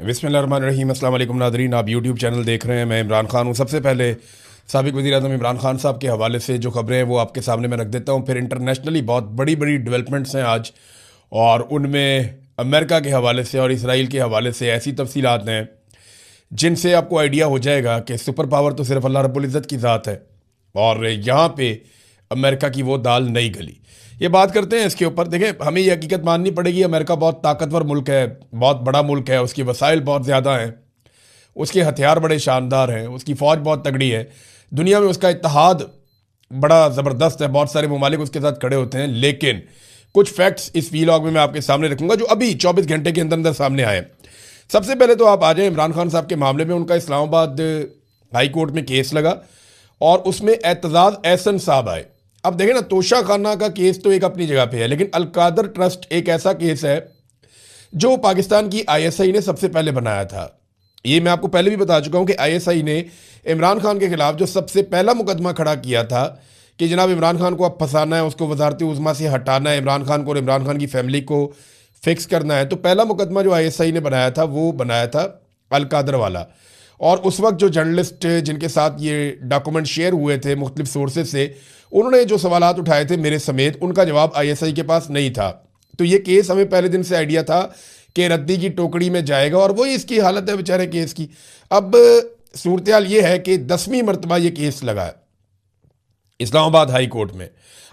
बिस्मिल्लाहिर्रहमानिर्रहीम। अस्सलाम वालेकुम नादरीन, आप यूट्यूब चैनल देख रहे हैं। मैं इमरान खान हूँ। सबसे पहले साबिक वज़ीर-ए-आज़म इमरान खान साहब के हवाले से जो खबरें हैं वो आपके सामने मैं रख देता हूँ। फिर इंटरनेशनली बहुत बड़ी बड़ी डेवलपमेंट्स हैं आज, और उनमें अमेरिका के हवाले से और इसराइल के हवाले से ऐसी तफसीलात हैं जिनसे आपको आइडिया हो जाएगा कि सुपर पावर तो सिर्फ अल्लाह रब्बुल इज़्ज़त की ज़ात है, और यहाँ पे अमेरिका की वो दाल नहीं गली। ये बात करते हैं इसके ऊपर। देखें, हमें ये हकीकत माननी पड़ेगी, अमेरिका बहुत ताकतवर मुल्क है, बहुत बड़ा मुल्क है, उसकी वसाइल बहुत ज़्यादा हैं, उसके हथियार बड़े शानदार हैं, उसकी फ़ौज बहुत तगड़ी है, दुनिया में उसका इत्तेहाद बड़ा ज़बरदस्त है, बहुत सारे ममालिक उसके साथ खड़े होते हैं। लेकिन कुछ फैक्ट्स इस वीलॉग में मैं आपके सामने रखूंगा जो अभी 24 घंटे के अंदर अंदर सामने आए। सबसे पहले तो आप आ जाएं इमरान खान साहब के मामले में। उनका इस्लामाबाद हाई कोर्ट में केस लगा और उसमें एतजाज़ एहसन साहब आए। अब देखें ना, तोशा खाना का केस तो एक अपनी जगह पे है, लेकिन अलकादर ट्रस्ट एक ऐसा केस है जो पाकिस्तान की ISI ने सबसे पहले बनाया था। ये मैं आपको पहले भी बता चुका हूँ कि ISI ने इमरान खान के खिलाफ जो सबसे पहला मुकदमा खड़ा किया था कि जनाब इमरान खान को अब फंसाना है, उसको वजारत उज़्मा से हटाना है, इमरान खान को और इमरान खान की फैमिली को फिक्स करना है, तो पहला मुकदमा जो ISI ने बनाया था वो बनाया था अलकादर वाला। और उस वक्त जो जर्नलिस्ट जिनके साथ ये डॉक्यूमेंट शेयर हुए थे मुख्तलिफ सोर्सेज से, उन्होंने जो सवालात उठाए थे मेरे समेत, उनका जवाब ISI के पास नहीं था। तो ये केस हमें पहले दिन से आइडिया था कि रद्दी की टोकरी में जाएगा, और वही इसकी हालत है बेचारे केस की। अब सूरत हाल ये है कि 10वीं मरतबा ये केस लगा है इस्लामाबाद हाई कोर्ट में,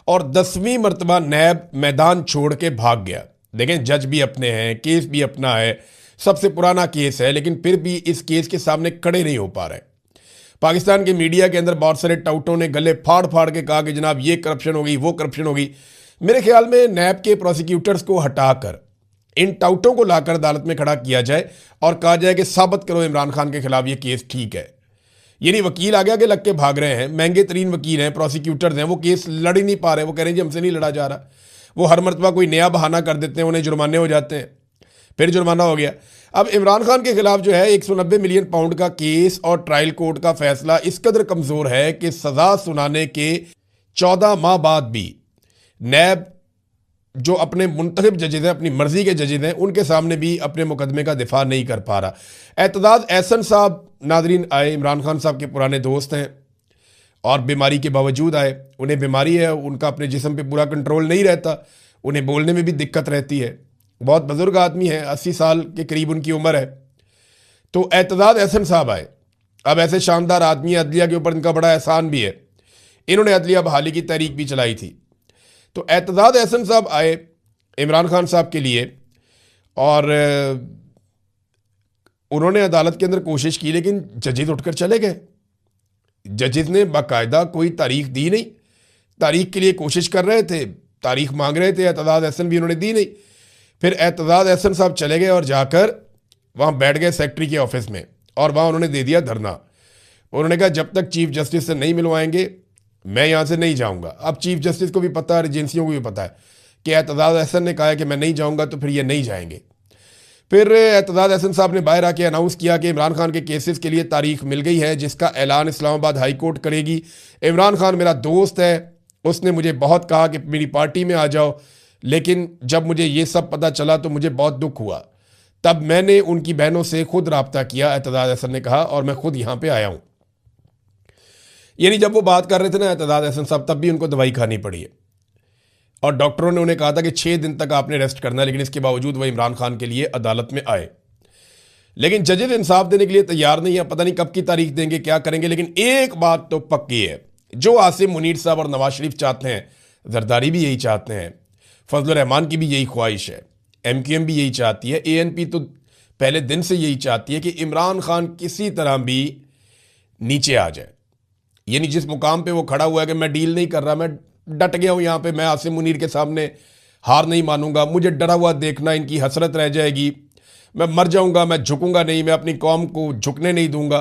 और 10वीं मरतबा नैब मैदान छोड़ के भाग गया। देखें, जज भी अपने हैं, केस भी अपना है, सबसे पुराना केस है, लेकिन फिर भी इस केस के सामने खड़े नहीं हो पा रहे। पाकिस्तान के मीडिया के अंदर बहुत सारे टाउटों ने गले फाड़ फाड़ के कहा कि जनाब ये करप्शन होगी, वो करप्शन होगी। मेरे ख्याल में नैब के प्रोसिक्यूटर्स को हटाकर इन टाउटों को लाकर अदालत में खड़ा किया जाए और कहा जाए कि साबित करो इमरान खान के खिलाफ ये केस ठीक है। ये नहीं वकील आगे आगे लग के भाग रहे हैं, महंगे तरीन वकील हैं, प्रोसिक्यूटर्स हैं, वो केस लड़ ही नहीं पा रहे। वो कह रहे हैं जी हमसे नहीं लड़ा जा रहा। वो हर मरतबा कोई नया बहाना कर देते हैं, उन्हें जुर्माने हो जाते हैं, फिर जुर्माना हो गया। अब इमरान खान के खिलाफ जो है 190 मिलियन पाउंड का केस और ट्रायल कोर्ट का फैसला इस कदर कमज़ोर है कि सज़ा सुनाने के 14 माह बाद भी नैब जो अपने मुंतखब जजेज हैं, अपनी मर्जी के जजेज हैं, उनके सामने भी अपने मुकदमे का दिफा नहीं कर पा रहा। एतजाज़ एहसन साहब नादरीन आए, इमरान खान साहब के पुराने दोस्त हैं, और बीमारी के बावजूद आए। उन्हें बीमारी है, उनका अपने जिस्म पे पूरा कंट्रोल नहीं रहता, उन्हें बोलने में भी दिक्कत रहती है। बहुत बुजुर्ग आदमी है, 80 साल के करीब उनकी उम्र है। तो एतजाज़ एहसन साहब आए। अब ऐसे शानदार आदमी, अदलिया के ऊपर इनका बड़ा एहसान भी है, इन्होंने अदलिया बहाली की तहरीक भी चलाई थी। तो एतजाज़ एहसन साहब आए इमरान खान साहब के लिए, और उन्होंने अदालत के अंदर कोशिश की, लेकिन जजेज उठकर चले गए। जजेज ने बाकायदा कोई तारीख दी नहीं, तारीख के लिए कोशिश कर रहे थे, तारीख मांग रहे थे, एतजाज़ एहसन भी उन्होंने दी नहीं। फिर एतजाज़ एहसन साहब चले गए और जाकर वहाँ बैठ गए सेक्रेटरी के ऑफिस में, और वहाँ उन्होंने दे दिया धरना। उन्होंने कहा जब तक चीफ जस्टिस से नहीं मिलवाएंगे मैं यहाँ से नहीं जाऊँगा। अब चीफ जस्टिस को भी पता है, एजेंसियों को भी पता है कि एतजाज़ एहसन ने कहा है कि मैं नहीं जाऊँगा, तो फिर ये नहीं जाएंगे। फिर एतजाज़ एहसन साहब ने बाहर आके अनाउंस किया कि इमरान खान के केसेस के लिए तारीख मिल गई है, जिसका ऐलान इस्लामाबाद हाई कोर्ट करेगी। इमरान खान मेरा दोस्त है, उसने मुझे बहुत कहा कि मेरी पार्टी में आ जाओ, लेकिन जब मुझे ये सब पता चला तो मुझे बहुत दुख हुआ। तब मैंने उनकी बहनों से खुद रब्ता किया, एतजाज़ एहसन ने कहा, और मैं खुद यहाँ पे आया हूँ। यानी जब वो बात कर रहे थे ना एतजाज़ एहसन साहब, तब भी उनको दवाई खानी पड़ी है, और डॉक्टरों ने उन्हें कहा था कि 6 दिन तक आपने रेस्ट करना है, लेकिन इसके बावजूद वह इमरान खान के लिए अदालत में आए। लेकिन जजेज इंसाफ देने के लिए तैयार नहीं है, पता नहीं कब की तारीख देंगे, क्या करेंगे। लेकिन एक बात तो पक्की है, जो आसिम मुनीर साहब और नवाज शरीफ चाहते हैं, जरदारी भी यही चाहते हैं, फजलुर रहमान की भी यही ख्वाहिश है, MQM भी यही चाहती है, ANP तो पहले दिन से यही चाहती है कि इमरान खान किसी तरह भी नीचे आ जाए। यानी जिस मुकाम पे वो खड़ा हुआ है कि मैं डील नहीं कर रहा, मैं डट गया हूँ यहाँ पे, मैं आसिम मुनीर के सामने हार नहीं मानूंगा, मुझे डरा हुआ देखना इनकी हसरत रह जाएगी, मैं मर जाऊँगा, मैं झुकूंगा नहीं, मैं अपनी कौम को झुकने नहीं दूंगा।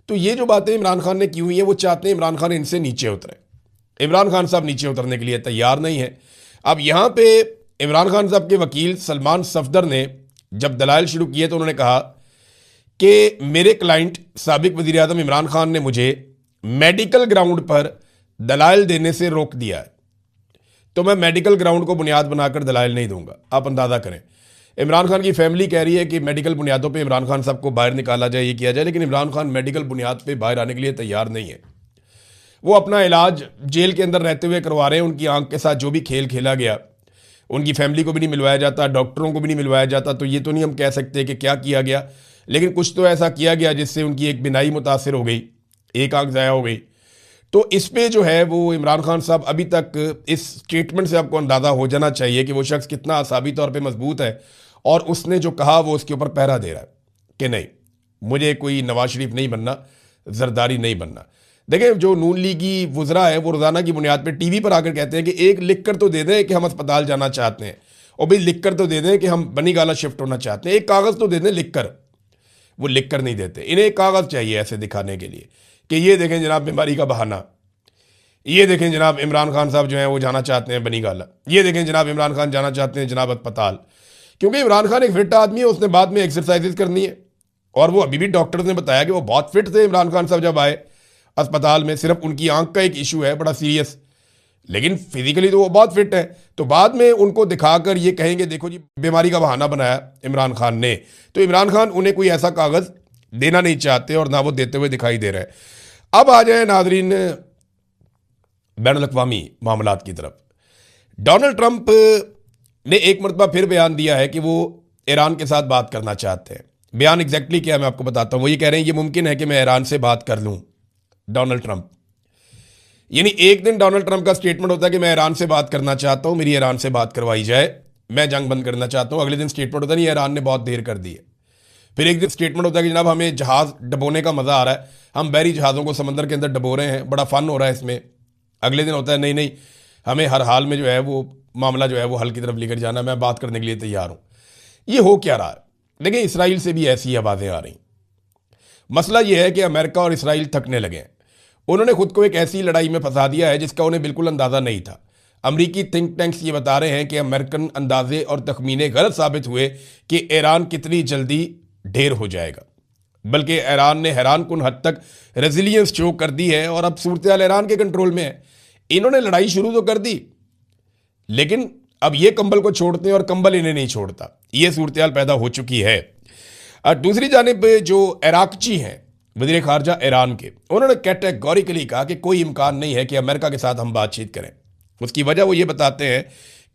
तो ये जो बातें इमरान खान ने की हुई हैं, वो चाहते हैं इमरान खान इनसे नीचे उतरे। इमरान खान साहब नीचे उतरने के लिए तैयार नहीं है। अब यहाँ पे इमरान खान साहब के वकील सलमान सफदर ने जब दलाइल शुरू किए तो उन्होंने कहा कि मेरे क्लाइंट साबिक वज़ीर-ए-आज़म इमरान खान ने मुझे मेडिकल ग्राउंड पर दलाइल देने से रोक दिया है, तो मैं मेडिकल ग्राउंड को बुनियाद बनाकर दलाइल नहीं दूंगा। आप अंदाज़ा करें, इमरान खान की फैमिली कह रही है कि मेडिकल बुनियादों पे इमरान खान साहब को बाहर निकाला जाए, ये किया जाए, लेकिन इमरान खान मेडिकल बुनियाद पे बाहर आने के लिए तैयार नहीं है। वो अपना इलाज जेल के अंदर रहते हुए करवा रहे हैं। उनकी आंख के साथ जो भी खेल खेला गया, उनकी फैमिली को भी नहीं मिलवाया जाता, डॉक्टरों को भी नहीं मिलवाया जाता, तो ये तो नहीं हम कह सकते कि क्या किया गया, लेकिन कुछ तो ऐसा किया गया जिससे उनकी एक बिनाई मुतासर हो गई, एक आंख ज़ाया हो गई। तो इस पे जो है वो इमरान खान साहब अभी तक इस स्टेटमेंट से आपको अंदाज़ा हो जाना चाहिए कि वो शख्स कितना आसाबी तौर पे मजबूत है, और उसने जो कहा वो उसके ऊपर पहरा दे रहा है कि नहीं, मुझे कोई नवाज शरीफ नहीं बनना, जरदारी नहीं बनना। देखें, जो नून लीगी वुज़रा है वो रोज़ाना की बुनियाद पर टीवी पर आकर कहते हैं कि एक लिख कर तो दे दें कि हम अस्पताल जाना चाहते हैं, और भाई लिख कर तो दे दें कि हम बनी गाला शिफ्ट होना चाहते हैं, एक कागज़ तो दे दें लिख कर। वो लिख कर नहीं देते, इन्हें एक कागज़ चाहिए ऐसे दिखाने के लिए कि ये देखें जनाब बीमारी का बहाना, ये देखें जनाब इमरान खान साहब जो हैं वो जाना चाहते हैं बनी गाला, ये देखें जनाब इमरान खान जाना चाहते हैं जनाब अस्पताल। क्योंकि इमरान खान एक फिट आदमी है, उसने बाद में एक्सरसाइजेज करनी है, और वो अभी भी डॉक्टर्स ने बताया कि वो बहुत फिट थे इमरान खान साहब जब आए अस्पताल में। सिर्फ उनकी आंख का एक इशू है बड़ा सीरियस, लेकिन फिजिकली तो वो बहुत फिट है। तो बाद में उनको दिखाकर ये कहेंगे देखो जी बीमारी का बहाना बनाया इमरान खान ने, तो इमरान खान उन्हें कोई ऐसा कागज़ देना नहीं चाहते और ना वो देते हुए दिखाई दे रहे हैं। अब आ जाए नाजरीन बैनुल-अक़वामी मामलात की तरफ। डोनाल्ड ट्रंप ने एक मरतबा फिर बयान दिया है कि वो ईरान के साथ बात करना चाहते हैं। बयान एग्जैक्टली क्या है मैं आपको बताता हूँ। वो ये कह रहे हैं ये मुमकिन है कि मैं ईरान से बात कर लूँ। डोनाल्ड ट्रंप, यानी एक दिन डोनाल्ड ट्रंप का स्टेटमेंट होता है कि मैं ईरान से बात करना चाहता हूँ, मेरी ईरान से बात करवाई जाए, मैं जंग बंद करना चाहता हूँ। अगले दिन स्टेटमेंट होता है नहीं, ईरान ने बहुत देर कर दी है। फिर एक दिन स्टेटमेंट होता है कि जनाब हमें जहाज़ डबोने का मज़ा आ रहा है, हम बहरी जहाज़ों को समंदर के अंदर डबो रहे हैं, बड़ा फ़न हो रहा है इसमें। अगले दिन होता है नहीं नहीं, हमें हर हाल में जो है वो मामला जो है वो हल की तरफ लेकर जाना, मैं बात करने के लिए तैयार हूँ। ये हो क्या रहा है? देखिए, इसराइल से भी ऐसी आवाज़ें आ रही। मसला ये है कि अमेरिका और इसराइल थकने लगे हैं। उन्होंने खुद को एक ऐसी लड़ाई में फंसा दिया है जिसका उन्हें बिल्कुल अंदाज़ा नहीं था। अमरीकी थिंक टैंक्स ये बता रहे हैं कि अमेरिकन अंदाजे और तखमीने गलत साबित हुए कि ईरान कितनी जल्दी ढेर हो जाएगा, बल्कि ईरान ने हैरान कुन हद तक रेजिलियंस शो कर दी है और अब सूरत हाल ईरान के कंट्रोल में है। इन्होंने लड़ाई शुरू तो कर दी, लेकिन अब ये कंबल को छोड़ते हैं और कंबल इन्हें नहीं छोड़ता। ये सूरत हाल पैदा हो चुकी है। दूसरी जानिब जो इराकची हैं वज़ीर ख़ारजा ईरान के, उन्होंने कैटेगोरिकली कहा कि कोई इम्कान नहीं है कि अमेरिका के साथ हम बातचीत करें। उसकी वजह वो ये बताते हैं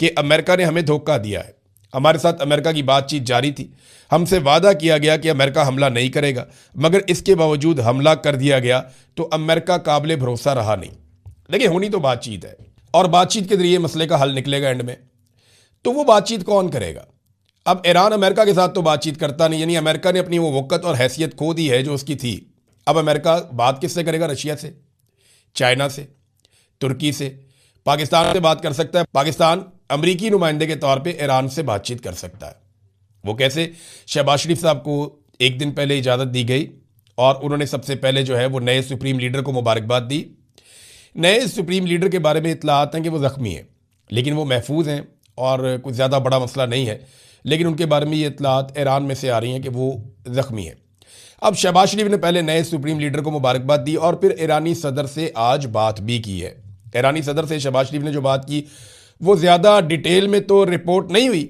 कि अमेरिका ने हमें धोखा दिया है, हमारे साथ अमेरिका की बातचीत जारी थी, हमसे वादा किया गया कि अमेरिका हमला नहीं करेगा, मगर इसके बावजूद हमला कर दिया गया, तो अमेरिका काबिल भरोसा रहा नहीं। देखिए, होनी तो बातचीत है और बातचीत के जरिए मसले का हल निकलेगा एंड में। तो वो बातचीत कौन करेगा? अब ईरान अमेरिका के साथ तो बातचीत करता नहीं, यानी अमेरिका ने अपनी वो वक़्त और हैसियत खो दी है जो उसकी थी। अब अमेरिका बात किससे करेगा? रशिया से, चाइना से, तुर्की से, पाकिस्तान से बात कर सकता है। पाकिस्तान अमरीकी नुमाइंदे के तौर पे ईरान से बातचीत कर सकता है। वो कैसे? शहबाज शरीफ साहब को एक दिन पहले इजाज़त दी गई और उन्होंने सबसे पहले जो है वो नए सुप्रीम लीडर को मुबारकबाद दी। नए सुप्रीम लीडर के बारे में इत्तलात हैं कि वो ज़ख्मी हैं, लेकिन वो महफूज हैं और कुछ ज़्यादा बड़ा मसला नहीं है, लेकिन उनके बारे में ये इत्तलात ईरान में से आ रही हैं कि वो ज़ख्मी है। अब शहबाज शरीफ ने पहले नए सुप्रीम लीडर को मुबारकबाद दी और फिर ईरानी सदर से आज बात भी की है। ईरानी सदर से शहबाज शरीफ ने जो बात की वो ज़्यादा डिटेल में तो रिपोर्ट नहीं हुई,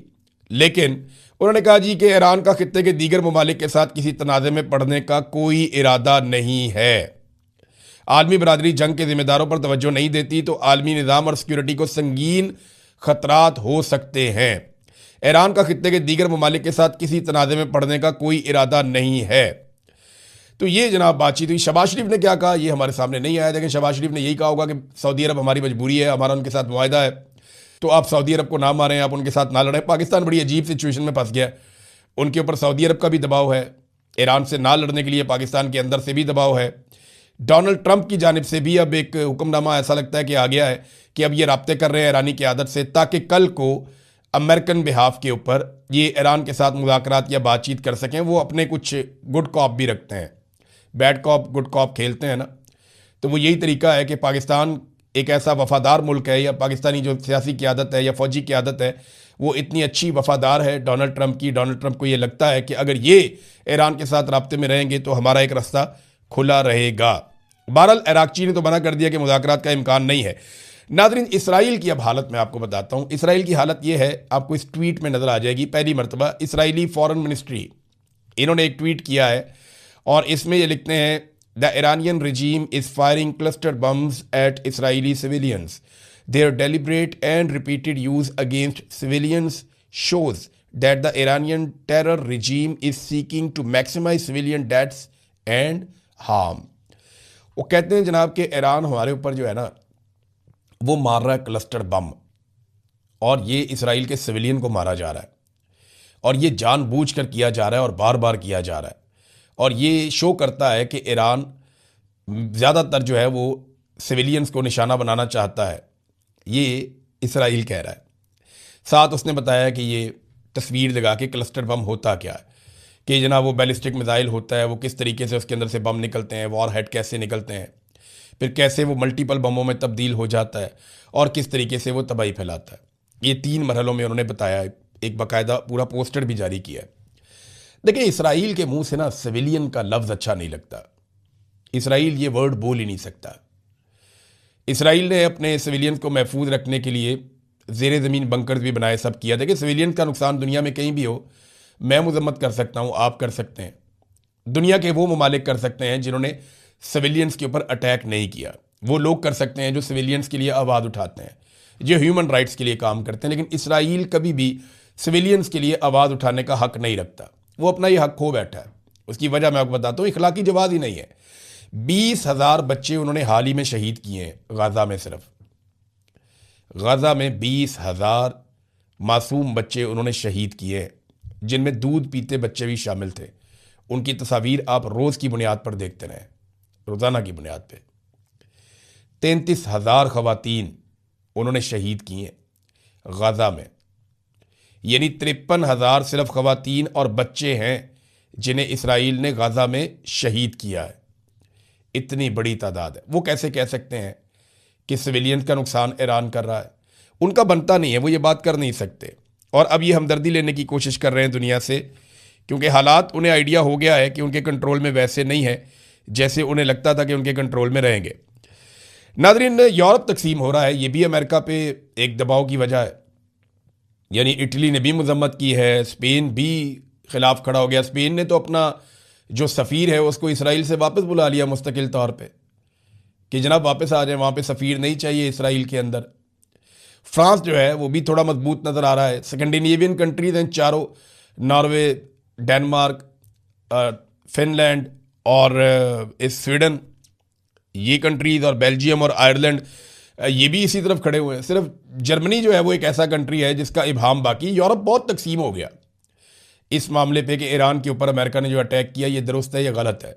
लेकिन उन्होंने कहा जी कि ईरान का खित्ते के दीगर ममालिक के साथ किसी तनाज़े में पड़ने का कोई इरादा नहीं है। आलमी बरादरी जंग के जिम्मेदारों पर तवज्जो नहीं देती तो आलमी निज़ाम और सिक्योरिटी को संगीन खतरात हो सकते हैं। ईरान का खित्ते के दीगर ममालिक के साथ किसी तनाज़े में पड़ने का कोई इरादा नहीं है। तो ये जनाब बातचीत हुई। शहबाज शरीफ ने क्या कहा ये हमारे सामने नहीं आया, लेकिन शहबाज शरीफ ने यही कहा होगा कि सऊदी अरब हमारी मजबूरी है, हमारा उनके साथ मुआहदा है, तो आप सऊदी अरब को ना मारें, आप उनके साथ ना लड़ें। पाकिस्तान बड़ी अजीब सिचुएशन में फंस गया है, उनके ऊपर सऊदी अरब का भी दबाव है, ईरान से ना लड़ने के लिए पाकिस्तान के अंदर से भी दबाव है। डोनाल्ड ट्रंप की जानिब से भी अब एक हुक्मनामा ऐसा लगता है कि आ गया है कि अब ये राब्ते कर रहे हैं ईरानी क़यादत से, ताकि कल को अमेरिकन बिहाफ के ऊपर ये ईरान के साथ मुज़ाकरात या बातचीत कर सकें। वो अपने कुछ गुड कॉप भी रखते हैं, बैड कॉप गुड कॉप खेलते हैं ना, तो वो यही तरीका है कि पाकिस्तान एक ऐसा वफ़ादार मुल्क है, या पाकिस्तानी जो सियासी क़यादत है या फ़ौजी क़यादत है वो इतनी अच्छी वफ़ादार है डोनाल्ड ट्रंप की। डोनाल्ड ट्रंप को ये लगता है कि अगर ये ईरान के साथ राब्ते में रहेंगे तो हमारा एक रास्ता खुला रहेगा। बहरहाल इराकची ने तो मना कर दिया कि मुज़ाकरात का इम्कान नहीं है। नादरीन, इसराइल की अब हालत मैं आपको बताता हूँ। इसराइल की हालत ये है, आपको इस ट्वीट में नज़र आ जाएगी। पहली मरतबा इसराइली फॉरेन मिनिस्ट्री, इन्होंने एक ट्वीट किया है और इसमें ये लिखते हैं, the Iranian regime is firing cluster bombs at Israeli civilians, their deliberate and repeated use against civilians shows that the Iranian terror regime is seeking to maximize civilian deaths and harm। वो कहते हैं जनाब कि Iran हमारे ऊपर जो है ना वो मार रहा है क्लस्टर बम, और ये इसराइल के सिविलियन को मारा जा रहा है, और ये जानबूझकर किया जा रहा है और बार बार किया जा रहा है। और ये शो करता है कि ईरान ज़्यादातर जो है वो सिविलियंस को निशाना बनाना चाहता है, ये इसराइल कह रहा है। साथ उसने बताया कि ये तस्वीर लगा के क्लस्टर बम होता क्या है, कि जनाब वो बैलिस्टिक मिसाइल होता है, वो किस तरीके से उसके अंदर से बम निकलते हैं, वॉर हेड कैसे निकलते हैं, फिर कैसे वो मल्टीपल बमों में तब्दील हो जाता है और किस तरीके से वो तबाही फैलाता है। ये 3 मरहलों में उन्होंने बताया, एक बाकायदा पूरा पोस्टर भी जारी किया है। देखिए, इसराइल के मुंह से ना सिविलियन का लफ्ज़ अच्छा नहीं लगता। इसराइल ये वर्ड बोल ही नहीं सकता। इसराइल ने अपने सिविलियन को महफूज रखने के लिए ज़ेरे ज़मीन बंकर्स भी बनाए, सब किया। देखिए, सिविलियन का नुकसान दुनिया में कहीं भी हो, मैं मजम्मत कर सकता हूँ, आप कर सकते हैं, दुनिया के वो ममालिक कर सकते हैं जिन्होंने सिविलियंस के ऊपर अटैक नहीं किया। वो लोग कर सकते हैं जो सिविलियंस के लिए आवाज़ उठाते हैं, जो ह्यूमन राइट्स के लिए काम करते हैं। लेकिन इसराइल कभी भी सिविलियंस के लिए आवाज़ उठाने का हक नहीं रखता। वो अपना ये हक खो बैठा है। उसकी वजह मैं आपको बताता हूँ, इखलाकी जवाब ही नहीं है। 20,000 बच्चे उन्होंने हाल ही में शहीद किए हैं गाज़ा में। सिर्फ गाज़ा में 20,000 मासूम बच्चे उन्होंने शहीद किए हैं, जिनमें दूध पीते बच्चे भी शामिल थे। उनकी तस्वीर आप रोज़ की बुनियाद पर देखते रहें, रोज़ाना की बुनियाद पे। 33,000 ख़वातीन उन्होंने शहीद किए गाज़ा में, यानी 53,000 सिर्फ ख़वातीन और बच्चे हैं जिन्हें इसराइल ने गाज़ा में शहीद किया है। इतनी बड़ी तादाद है। वो कैसे कह सकते हैं कि सिविलियन का नुकसान ईरान कर रहा है? उनका बनता नहीं है, वो ये बात कर नहीं सकते। और अब ये हमदर्दी लेने की कोशिश कर रहे हैं दुनिया से, क्योंकि हालात उन्हें आइडिया हो गया है कि उनके कंट्रोल में वैसे नहीं है जैसे उन्हें लगता था कि उनके कंट्रोल में रहेंगे। नाज़रीन, यूरोप तकसीम हो रहा है, ये भी अमेरिका पे एक दबाव की वजह है। यानी इटली ने भी मजम्मत की है, स्पेन भी खिलाफ खड़ा हो गया। स्पेन ने तो अपना जो सफ़ीर है उसको इसराइल से वापस बुला लिया मुस्तकिल तौर पे, कि जनाब वापस आ जाए, वहाँ पे सफ़ीर नहीं चाहिए इसराइल के अंदर। फ्रांस जो है वो भी थोड़ा मजबूत नज़र आ रहा है। स्कैंडिनेवियन कंट्रीज हैं चारों, नॉर्वे, डेनमार्क, फिनलैंड और स्वीडन, ये कंट्रीज़, और बेल्जियम और आयरलैंड, ये भी इसी तरफ खड़े हुए हैं। सिर्फ जर्मनी जो है वो एक ऐसा कंट्री है जिसका इबाहम बाकी। यूरोप बहुत तकसीम हो गया इस मामले पे कि ईरान के ऊपर अमेरिका ने जो अटैक किया ये दुरुस्त है या गलत है।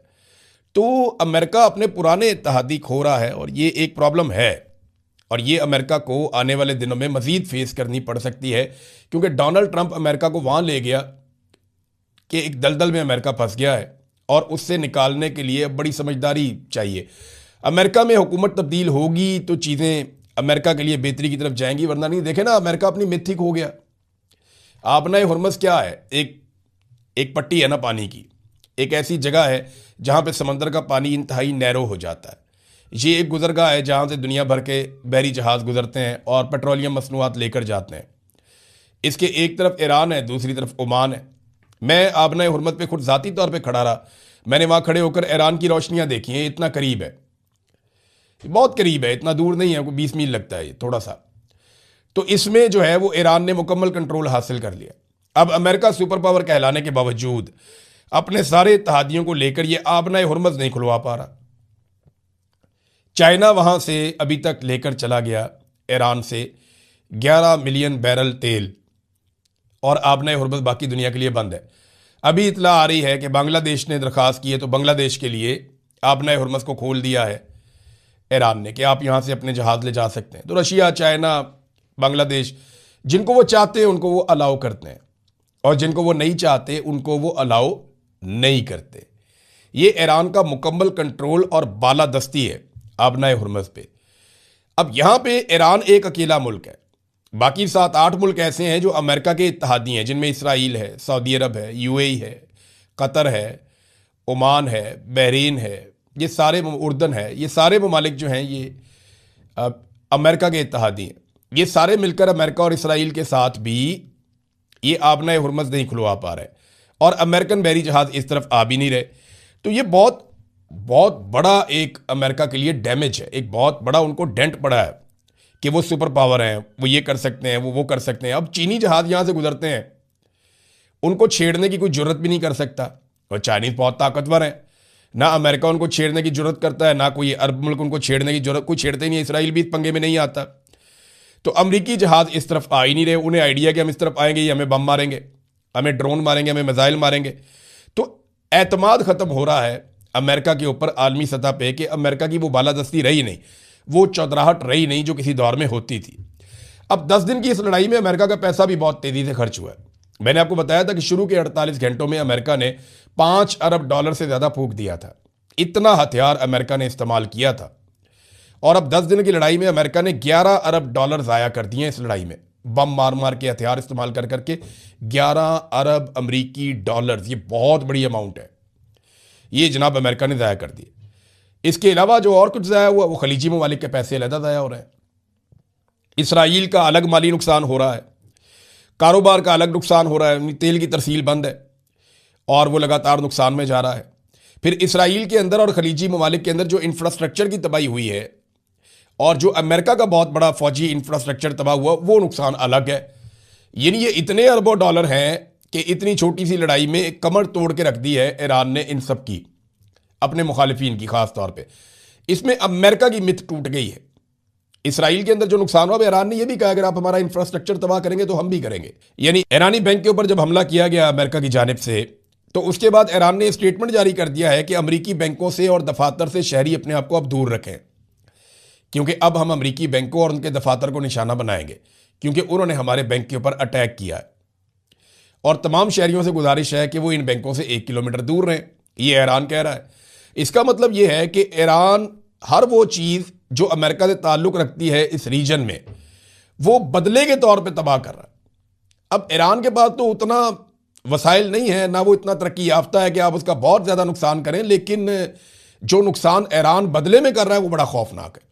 तो अमेरिका अपने पुराने इत्तेहादी खो रहा है और ये एक प्रॉब्लम है, और ये अमेरिका को आने वाले दिनों में मज़ीद फेस करनी पड़ सकती है, क्योंकि डोनाल्ड ट्रंप अमेरिका को वहाँ ले गया कि एक दलदल में अमेरिका फंस गया है और उससे निकालने के लिए बड़ी समझदारी चाहिए। अमेरिका में हुकूमत तब्दील होगी तो चीज़ें अमेरिका के लिए बेहतरी की तरफ जाएंगी, वरना नहीं। देखें ना, अमेरिका अपनी मिथी खो गया। आपना हुरमस क्या है? एक पट्टी है ना पानी की, एक ऐसी जगह है जहाँ पे समंदर का पानी इंतहाई नैरो हो जाता है। ये एक गुजरगाह है जहाँ से दुनिया भर के बहरी जहाज़ गुजरते हैं और पेट्रोलियम मसनूआत लेकर जाते हैं। इसके एक तरफ ईरान है, दूसरी तरफ ओमान है। मैं आबना हुरमत पे खुद ज़ाती तौर पे खड़ा रहा। मैंने वहाँ खड़े होकर ईरान की रोशनियाँ देखी हैं। इतना करीब है, बहुत करीब है, इतना दूर नहीं है, कोई 20 मील लगता है थोड़ा सा। तो इसमें जो है वो ईरान ने मुकम्मल कंट्रोल हासिल कर लिया। अब अमेरिका सुपर पावर कहलाने के बावजूद अपने सारे इत्तेहादियों को लेकर ये आबना हुरमज़ नहीं खुलवा पा रहा। चाइना वहाँ से अभी तक लेकर चला गया ईरान से 11 मिलियन बैरल तेल, और आबना हुरमज़ बाकी दुनिया के लिए बंद है। अभी इतला आ रही है कि बांग्लादेश ने दरख्वास्त की है, तो बांग्लादेश के लिए आबना हुरमज़ को खोल दिया है ईरान ने कि आप यहाँ से अपने जहाज़ ले जा सकते हैं। तो रशिया, चाइना, बांग्लादेश, जिनको वो चाहते हैं उनको वो अलाउ करते हैं, और जिनको वो नहीं चाहते उनको वो अलाउ नहीं करते। ये ईरान का मुकम्मल कंट्रोल और बालादस्ती है आबना हुरमज़ पे। अब यहाँ पे ईरान एक अकेला मुल्क है, बाकी 7-8 मुल्क ऐसे हैं जो अमेरिका के इत्तेहादी हैं, जिनमें इसराइल है, सऊदी अरब है, यूएई है, कतर है, ओमान है, बहरीन है, ये सारे, उर्दन है, ये सारे ममालिक जो हैं ये अमेरिका के इत्तेहादी हैं, ये सारे मिलकर अमेरिका और इसराइल के साथ भी ये आबनाए हुर्मज़ नहीं खुलवा पा रहे और अमेरिकन बहरी जहाज़ इस तरफ आ भी नहीं रहे। तो ये बहुत बहुत बड़ा एक अमेरिका के लिए डैमेज है, एक बहुत बड़ा उनको डेंट पड़ा है कि वो सुपर पावर हैं, वो ये कर सकते हैं, वो कर सकते हैं। अब चीनी जहाज़ यहाँ से गुजरते हैं, उनको छेड़ने की कोई जरूरत भी नहीं कर सकता और चाइनीज़ बहुत ताकतवर हैं, ना अमेरिका उनको छेड़ने की जरूरत करता है, ना कोई अरब मुल्क उनको छेड़ने की जरूरत, कोई छेड़ते ही नहीं है। इसराइल भी इस पंगे में नहीं आता। तो अमरीकी जहाज़ इस तरफ आ ही नहीं रहे, उन्हें आइडिया कि हम इस तरफ आएंगे, ये हमें बम मारेंगे, हमें ड्रोन मारेंगे, हमें मिसाइल मारेंगे। तो एतमाद ख़त्म हो रहा है अमेरिका के ऊपर आलमी सतह पे कि अमेरिका की वो बालादस्ती रही नहीं, वो चौधराहट रही नहीं जो किसी दौर में होती थी। अब 10 दिन की इस लड़ाई में अमेरिका का पैसा भी बहुत तेज़ी से खर्च हुआ है। मैंने आपको बताया था कि शुरू के 48 घंटों में अमेरिका ने $5 अरब से ज़्यादा फूंक दिया था। इतना हथियार अमेरिका ने इस्तेमाल किया था और अब 10 दिन की लड़ाई में अमेरिका ने $11 अरब ज़ाया कर दिए इस लड़ाई में, बम मार मार के, हथियार इस्तेमाल कर करके। 11 अरब अमरीकी डॉलर्स, ये बहुत बड़ी अमाउंट है, ये जनाब अमेरिका ने ज़ाया कर दिए। इसके अलावा जो और कुछ ज़ाया हुआ वो खलीजी ममालिक के पैसे अलहदा ज़ाया हो रहे हैं। इसराइल का अलग माली नुकसान हो रहा है, कारोबार का अलग नुकसान हो रहा है, तेल की तरसील बंद है और वो लगातार नुकसान में जा रहा है। फिर इसराइल के अंदर और खलीजी ममालिक के अंदर जो इंफ्रास्ट्रक्चर की तबाही हुई है और जो अमेरिका का बहुत बड़ा फौजी इंफ्रास्ट्रक्चर तबाह हुआ, वो नुकसान अलग है। यानी ये इतने अरबों डॉलर हैं कि इतनी छोटी सी लड़ाई में एक कमर तोड़ के रख दी है ईरान ने इन सब की, अपने मुखालिफिन की खास तौर पे। इसमें अमेरिका की मिथ टूट गई है। इसराइल के अंदर जो नुकसान हुआ, ईरान ने यह भी कहा अगर आप हमारा इंफ्रास्ट्रक्चर तबाह करेंगे तो हम भी करेंगे। यानी ईरानी बैंक के ऊपर जब हमला किया गया अमेरिका की जानिब से, तो उसके बाद ईरान ने स्टेटमेंट जारी कर दिया है कि अमरीकी बैंकों से और दफातर से शहरी अपने आप को अब दूर रखें, क्योंकि अब हम अमरीकी बैंकों और उनके दफातर को निशाना बनाएंगे, क्योंकि उन्होंने हमारे बैंक के ऊपर अटैक किया है। और तमाम शहरियों से गुजारिश है कि वो इन बैंकों से 1 किलोमीटर दूर रहें, ये ईरान कह रहा है। इसका मतलब ये है कि ईरान हर वो चीज़ जो अमेरिका से ताल्लुक़ रखती है इस रीजन में, वो बदले के तौर पे तबाह कर रहा है। अब ईरान के पास तो उतना वसाइल नहीं है, ना वो इतना तरक्की याफ्ता है कि आप उसका बहुत ज़्यादा नुकसान करें, लेकिन जो नुकसान ईरान बदले में कर रहा है वो बड़ा खौफनाक है।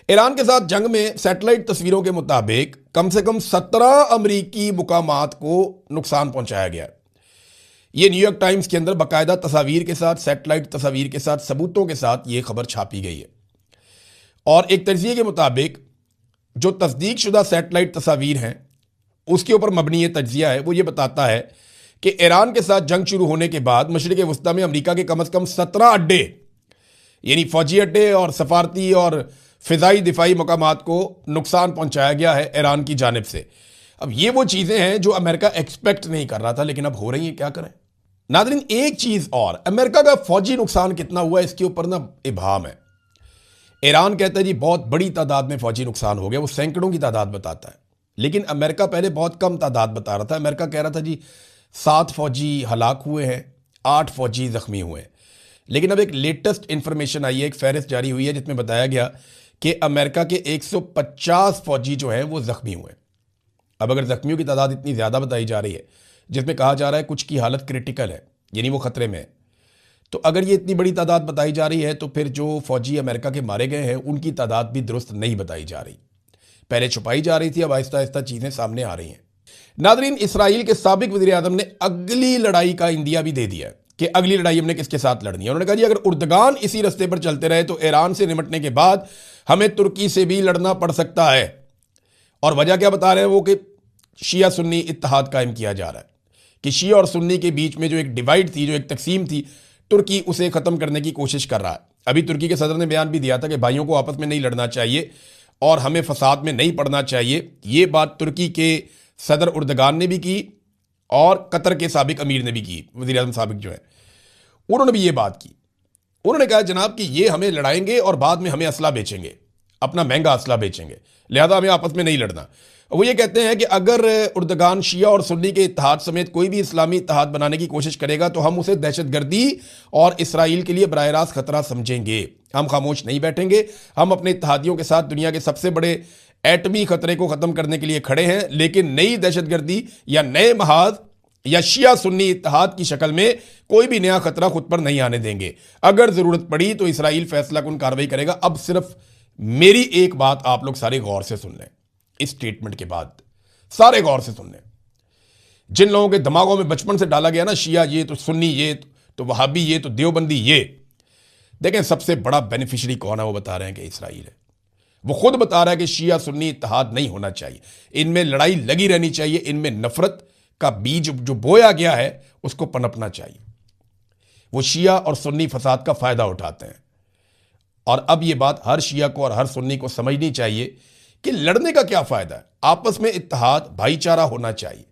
ईरान के साथ जंग में सैटेलाइट तस्वीरों के मुताबिक कम से कम 17 अमरीकी मुकामात को नुकसान पहुंचाया गया। ये न्यूयॉर्क टाइम्स के अंदर बाकायदा तस्वीर के साथ, सैटेलाइट तस्वीर के साथ, सबूतों के साथ ये खबर छापी गई है। और एक तज्जिए के मुताबिक जो तस्दीक शुदा सैटेलाइट तस्वीर हैं उसके ऊपर मबनी ये तज्जिया है, वो ये बताता है कि ईरान के साथ जंग शुरू होने के बाद मशरिक़ वस्ता में अमरीका के कम से कम 17 अड्डे, यानी फौजी अड्डे और सफारती और फ़िज़ाई दिफाई मकामात को नुकसान पहुंचाया गया है ईरान की जानिब से। अब ये वो चीज़ें हैं जो अमेरिका एक्सपेक्ट नहीं कर रहा था, लेकिन अब हो रही हैं, क्या करें। नाज़रीन, एक चीज़ और, अमेरिका का फौजी नुकसान कितना हुआ इसके ऊपर ना इबहाम है। ईरान कहता है जी बहुत बड़ी तादाद में फौजी नुकसान हो गया, वो सैकड़ों की तादाद बताता है, लेकिन अमेरिका पहले बहुत कम तादाद बता रहा था। अमेरिका कह रहा था जी 7 फौजी हलाक हुए हैं, 8 फौजी ज़ख्मी हुए हैं। लेकिन अब एक लेटेस्ट इंफॉर्मेशन आई है, एक फहरिस्त जारी हुई है जिसमें बताया गया कि अमेरिका के 150 फौजी जो हैं वो ज़ख्मी हुए। अब अगर ज़ख्मियों की तादाद इतनी ज़्यादा बताई जा रही है, जिसमें कहा जा रहा है कुछ की हालत क्रिटिकल है, यानी वो ख़तरे में है, तो अगर ये इतनी बड़ी तादाद बताई जा रही है तो फिर जो फौजी अमेरिका के मारे गए हैं उनकी तादाद भी दुरुस्त नहीं बताई जा रही। पहले छुपाई जा रही थी, अब आहिस्ता आहिस्ता चीज़ें सामने आ रही हैं। नाज़रीन, इसराइल के साबिक वज़ीर आज़म ने अगली लड़ाई का इंदिया भी दे दिया कि अगली लड़ाई हमने किसके साथ लड़नी है। उन्होंने कहा जी अगर उर्दगान इसी रास्ते पर चलते रहे तो ईरान से निमटने के बाद हमें तुर्की से भी लड़ना पड़ सकता है। और वजह क्या बता रहे हैं वो, कि शिया सुन्नी इत्तेहाद कायम किया जा रहा है, कि शिया और सुन्नी के बीच में जो एक डिवाइड थी, जो एक तकसीम थी, तुर्की उसे ख़त्म करने की कोशिश कर रहा है। अभी तुर्की के सदर ने बयान भी दिया था कि भाइयों को आपस में नहीं लड़ना चाहिए और हमें फसाद में नहीं पड़ना चाहिए। ये बात तुर्की के सदर उर्दगान ने भी की और कतर के साबिक अमीर ने भी की, वज़ीर आज़म साबिक जो है उन्होंने भी ये बात की। उन्होंने कहा जनाब कि ये हमें लड़ाएंगे और बाद में हमें असला बेचेंगे, अपना महंगा असला बेचेंगे, लिहाजा हमें आपस में नहीं लड़ना। वो ये कहते हैं कि अगर उर्दगान शिया और सुन्नी के इत्तेहाद समेत कोई भी इस्लामी इत्तेहाद बनाने की कोशिश करेगा तो हम उसे दहशतगर्दी और इसराइल के लिए बराह रास्त खतरा समझेंगे। हम खामोश नहीं बैठेंगे, हम अपने इत्तेहादियों के साथ दुनिया के सबसे बड़े एटमी खतरे को ख़त्म करने के लिए खड़े हैं, लेकिन नई दहशतगर्दी या नए महाज या शिया सुन्नी इत्तेहाद की शक्ल में कोई भी नया खतरा खुद पर नहीं आने देंगे। अगर ज़रूरत पड़ी तो इसराइल फैसला कुन कार्रवाई करेगा। अब सिर्फ मेरी एक बात आप लोग सारे गौर से सुन लें, इस स्टेटमेंट के बाद सारे गौर से सुन लें। जिन लोगों के दिमागों में बचपन से डाला गया ना, शिया ये तो सुन्नी ये तो वहाबी ये तो देवबंदी ये, देखें सबसे बड़ा बेनिफिशियरी कौन है, वो बता रहे हैं कि इसराइल है। वो खुद बता रहा है कि शिया सुन्नी इत्तेहाद नहीं होना चाहिए, इनमें लड़ाई लगी रहनी चाहिए, इनमें नफरत का बीज जो बोया गया है उसको पनपना चाहिए। वो शिया और सुन्नी फसाद का फायदा उठाते हैं। और अब ये बात हर शिया को और हर सुन्नी को समझनी चाहिए कि लड़ने का क्या फायदा है, आपस में इत्तेहाद भाईचारा होना चाहिए।